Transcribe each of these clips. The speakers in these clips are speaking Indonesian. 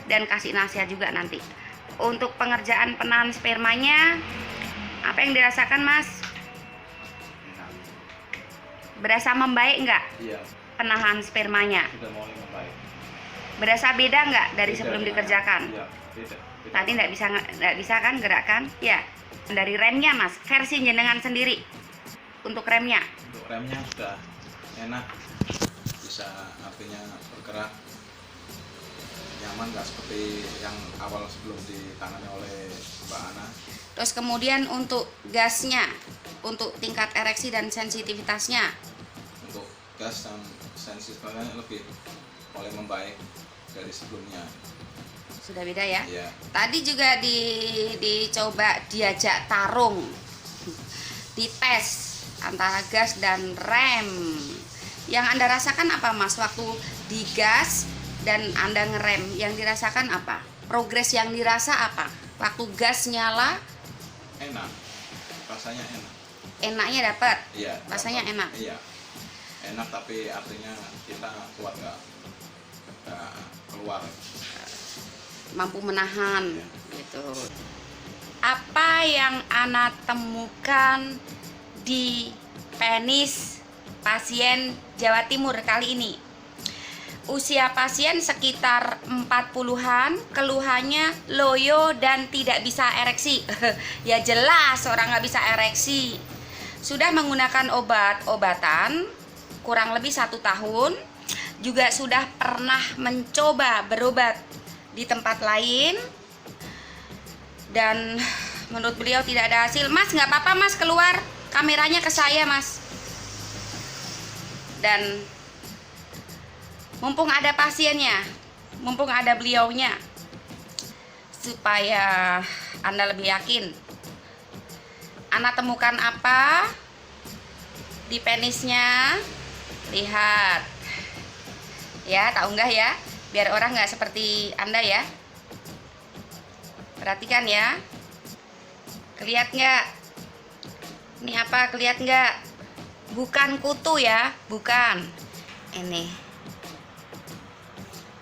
dan kasih nasihat juga nanti. Untuk pengerjaan penahan spermanya, apa yang dirasakan Mas? Enak. Berasa membaik nggak Iya, penahan spermanya? sudah mulai membaik. Berasa beda nggak dari Beda sebelum dengan- dikerjakan? Iya, beda. Tadi nggak bisa kan gerakan? Ya. Dari remnya Mas, versi jenengan sendiri untuk remnya. Untuk remnya sudah enak, bisa artinya bergerak nyaman, nggak seperti yang awal sebelum ditangani oleh Mbak Ana. Terus kemudian untuk gasnya, untuk tingkat ereksi dan sensitivitasnya. Untuk gas dan sensitivitasnya lebih mulai membaik dari sebelumnya. Sudah beda ya? Iya. Tadi juga dicoba diajak tarung, dites antara gas dan rem. Yang Anda rasakan apa Mas waktu digas dan Anda ngerem? Yang dirasakan apa? Progres yang dirasa apa? Waktu gas nyala, Enak, rasanya enak. enaknya dapat. Iya. Rasanya enak. Iya, enak, tapi artinya kita kuat nggak keluar. Mampu menahan gitu. Apa yang Ana temukan di penis pasien Jawa Timur kali ini? Usia pasien sekitar 40-an, keluhannya loyo dan tidak bisa ereksi. Ya jelas orang nggak bisa ereksi. Sudah menggunakan obat-obatan kurang lebih 1 tahun, juga sudah pernah mencoba berobat di tempat lain dan menurut beliau tidak ada hasil. Mas nggak apa-apa Mas, keluar kameranya ke saya Mas. Dan mumpung ada pasiennya, mumpung ada beliaunya, supaya Anda lebih yakin, Anda temukan apa di penisnya, lihat ya, tak unggah ya, biar orang nggak seperti Anda ya. Perhatikan ya, kelihat nggak? Ini apa, kelihat nggak? Bukan kutu ya, bukan.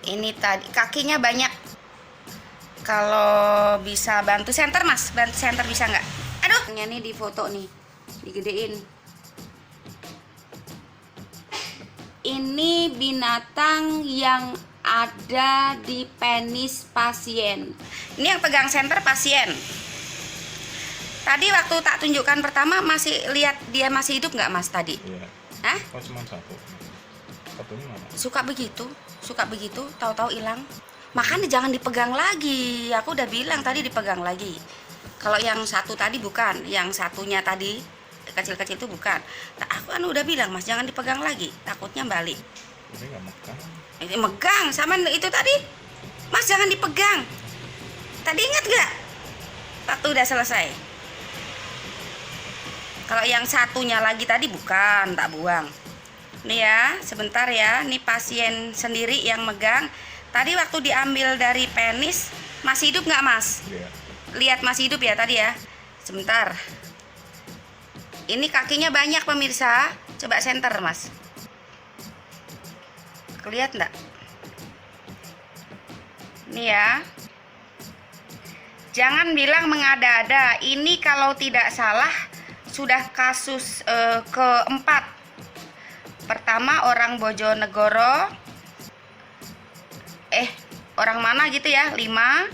Ini tadi kakinya banyak. Kalau bisa bantu senter Mas, bantu senter bisa nggak? Aduh, ini di foto nih, digedein. Ini binatang yang ada di penis pasien. Ini yang pegang senter pasien. Tadi waktu tak tunjukkan pertama masih lihat dia masih hidup nggak Mas tadi? Iya. Hah? Oh, cuma satu. Satunya mana? Suka begitu, tahu-tahu hilang. Makanya jangan dipegang lagi. Aku udah bilang tadi dipegang lagi. Kalau yang satu tadi bukan, yang satunya tadi kecil-kecil itu bukan. Nah, aku kan udah bilang Mas jangan dipegang lagi, takutnya balik. Ini nggak megang. Ini megang sama itu tadi. Mas jangan dipegang. Tadi ingat gak? Waktu udah selesai. Kalau yang satunya lagi tadi bukan, tak buang. Nih ya, sebentar ya. Nih pasien sendiri yang megang. Tadi waktu diambil dari penis, masih hidup nggak Mas? Iya. Lihat masih hidup ya tadi ya. Sebentar. Ini kakinya banyak pemirsa. Coba senter Mas. Kelihat nggak? Nih ya. Jangan bilang mengada-ada. Ini kalau tidak salah sudah kasus keempat. Pertama orang Bojonegoro, orang mana gitu ya, 5.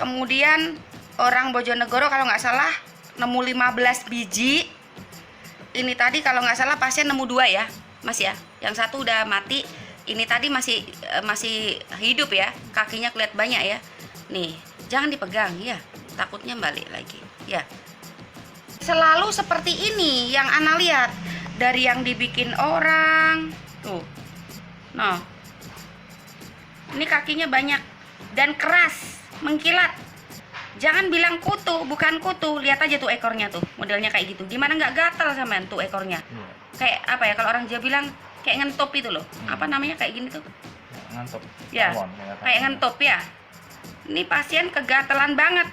Kemudian orang Bojonegoro kalau nggak salah nemu 15 biji. Ini tadi kalau nggak salah pasien nemu 2 ya Mas ya. Yang satu udah mati, ini tadi masih hidup ya. Kakinya kelihatan banyak ya. Nih, jangan dipegang ya, takutnya balik lagi ya. Selalu seperti ini yang Ana lihat dari yang dibikin orang tuh. Nah, ini kakinya banyak dan keras, mengkilat. Jangan bilang kutu, bukan kutu. Lihat aja tuh ekornya tuh, modelnya kayak gitu. Gimana nggak gatel sama tuh ekornya? Kayak apa ya, kalau orang Jawa bilang kayak ngentop itu loh. Apa namanya kayak gini tuh? Ngantop. Ya, kayak ngentop ya. Ini pasien kegatelan banget.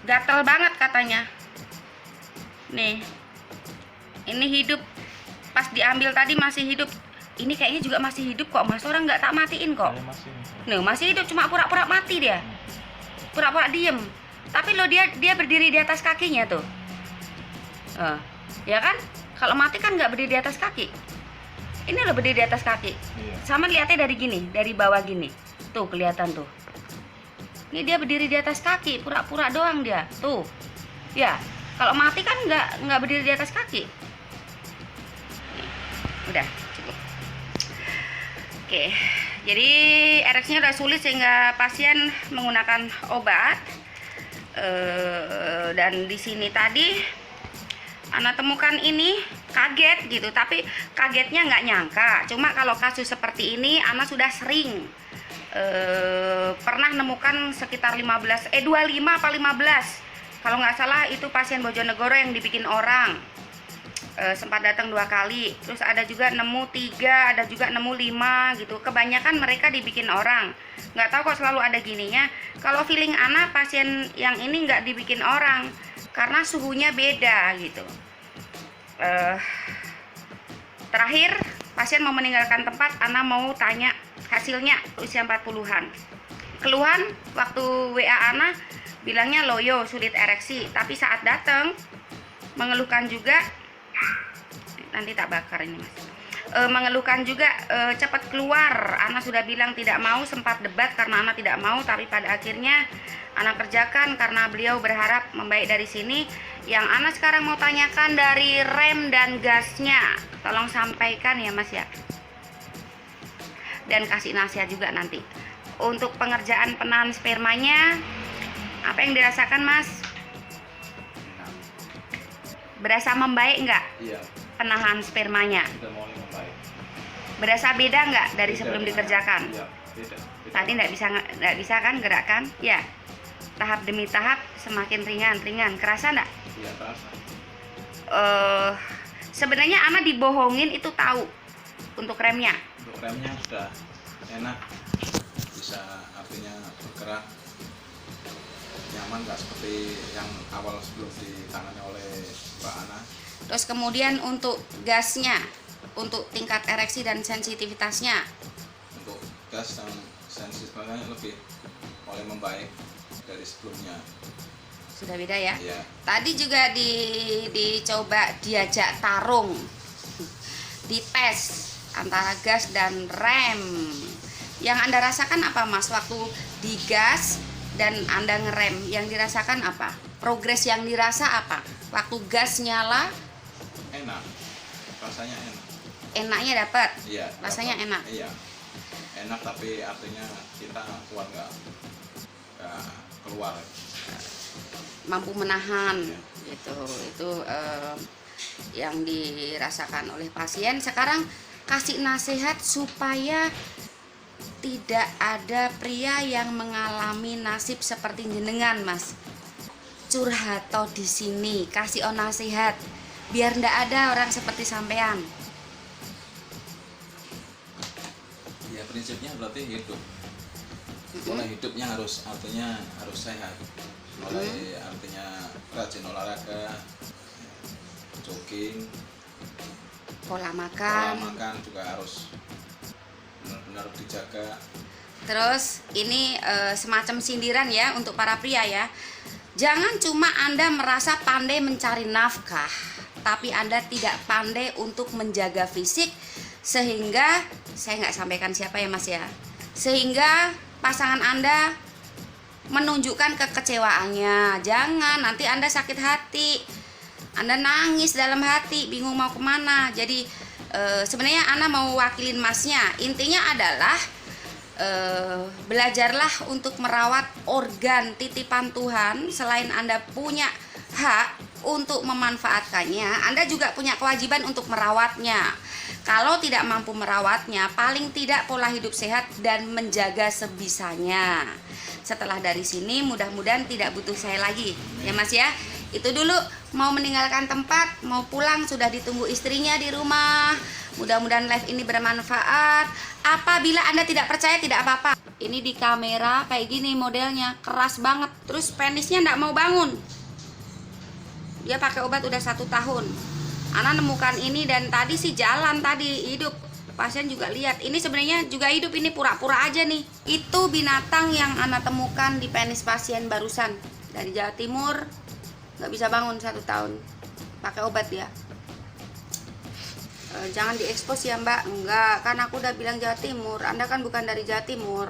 Gatel banget katanya. Nih. Ini hidup, pas diambil tadi masih hidup. ini kayaknya juga masih hidup kok mas, orang nggak tak matiin kok. Saya masih. Nah, masih hidup, cuma pura-pura mati dia, pura-pura diem. Tapi lo dia berdiri di atas kakinya tuh. Ya kan? Kalau mati kan nggak berdiri di atas kaki. Ini lo berdiri di atas kaki. Iya. Sama lihatnya dari gini, dari bawah gini. Tuh kelihatan tuh. Ini dia berdiri di atas kaki, pura-pura doang dia. Tuh. Ya, kalau mati kan nggak berdiri di atas kaki. Udah, cukup. Oke. Jadi ereksinya udah sulit sehingga pasien menggunakan obat. Dan di sini tadi Ana temukan ini kaget gitu, tapi kagetnya nggak nyangka. Cuma kalau kasus seperti ini Ana sudah sering pernah nemukan sekitar 25 apa 15 kalau nggak salah, itu pasien Bojonegoro yang dibikin orang. Sempat datang 2 kali, terus ada juga nemu 3, ada juga nemu 5 gitu. Kebanyakan mereka dibikin orang, nggak tahu kok selalu ada gininya. Kalau feeling Ana, pasien yang ini nggak dibikin orang karena suhunya beda gitu. Terakhir pasien mau meninggalkan tempat, Ana mau tanya hasilnya usia 40-an. Keluhan waktu WA Ana bilangnya loyo, sulit ereksi, tapi saat datang mengeluhkan juga, nanti tak bakar ini mas, mengeluhkan juga cepat keluar. Ana sudah bilang tidak mau, sempat debat karena Ana tidak mau, tapi pada akhirnya Ana kerjakan karena beliau berharap membaik dari sini. Yang Ana sekarang mau tanyakan dari rem dan gasnya, tolong sampaikan ya mas ya, dan kasih nasihat juga nanti. Untuk pengerjaan penahan spermanya, apa yang dirasakan mas? Berasa membaik nggak? Iya. Penahan spermanya Sudah mulai membaik. berasa beda nggak dari Beda sebelum dengan- dikerjakan? Iya, beda. Tadi nggak bisa kan gerakan? Ya, tahap demi tahap semakin ringan. Kerasa nggak? Iya, terasa. Sebenarnya Ana dibohongin itu tahu untuk remnya. Untuk remnya sudah enak, bisa artinya bergerak nyaman, nggak seperti yang awal sebelum ditangani oleh Mbak Ana. Terus kemudian untuk gasnya, untuk tingkat ereksi dan sensitivitasnya, Untuk gas dan sensitivitasnya lebih mulai membaik dari sebelumnya. sudah beda ya. Iya. Tadi juga dicoba diajak tarung, dites antara gas dan rem. Yang Anda rasakan apa mas waktu digas dan Anda ngerem? Yang dirasakan apa? Progres yang dirasa apa? Waktu gas nyala, Enak, rasanya enak. enaknya dapat. Iya. Rasanya enak. Iya. Enak, tapi artinya kita keluar nggak keluar. Mampu menahan gitu. Itu yang dirasakan oleh pasien. Sekarang kasih nasihat supaya tidak ada pria yang mengalami nasib seperti jenengan mas. Curhato di sini, kasih nasihat biar ndak ada orang seperti sampean. Ya prinsipnya berarti hidup. Pola hidupnya harus sehat. Mulai artinya rajin olahraga, jogging, Pola pola makan. makan juga harus benar-benar dijaga. Terus ini semacam sindiran ya untuk para pria ya. Jangan cuma Anda merasa pandai mencari nafkah, tapi Anda tidak pandai untuk menjaga fisik, sehingga saya nggak sampaikan siapa ya mas ya, sehingga pasangan Anda menunjukkan kekecewaannya. Jangan, nanti Anda sakit hati, Anda nangis dalam hati, bingung mau kemana. Jadi sebenarnya Ana mau wakilin masnya. Intinya adalah belajarlah untuk merawat organ titipan Tuhan. Selain Anda punya hak untuk memanfaatkannya, Anda juga punya kewajiban untuk merawatnya. Kalau tidak mampu merawatnya, paling tidak pola hidup sehat dan menjaga sebisanya. Setelah dari sini mudah-mudahan tidak butuh saya lagi ya mas ya. Itu dulu, mau meninggalkan tempat, mau pulang, sudah ditunggu istrinya di rumah. Mudah-mudahan live ini bermanfaat. Apabila Anda tidak percaya, tidak apa-apa. Ini di kamera kayak gini modelnya, keras banget. Terus penisnya nggak mau bangun. Dia pakai obat udah 1 tahun. Ana nemukan ini dan tadi sih jalan, tadi hidup. pasien juga lihat. Ini sebenarnya juga hidup, ini pura-pura aja nih. Itu binatang yang Ana temukan di penis pasien barusan dari Jawa Timur. Nggak bisa bangun 1 tahun. Pakai obat ya. Jangan diekspos ya Mbak. Enggak, kan aku udah bilang Jawa Timur. Anda kan bukan dari Jawa Timur.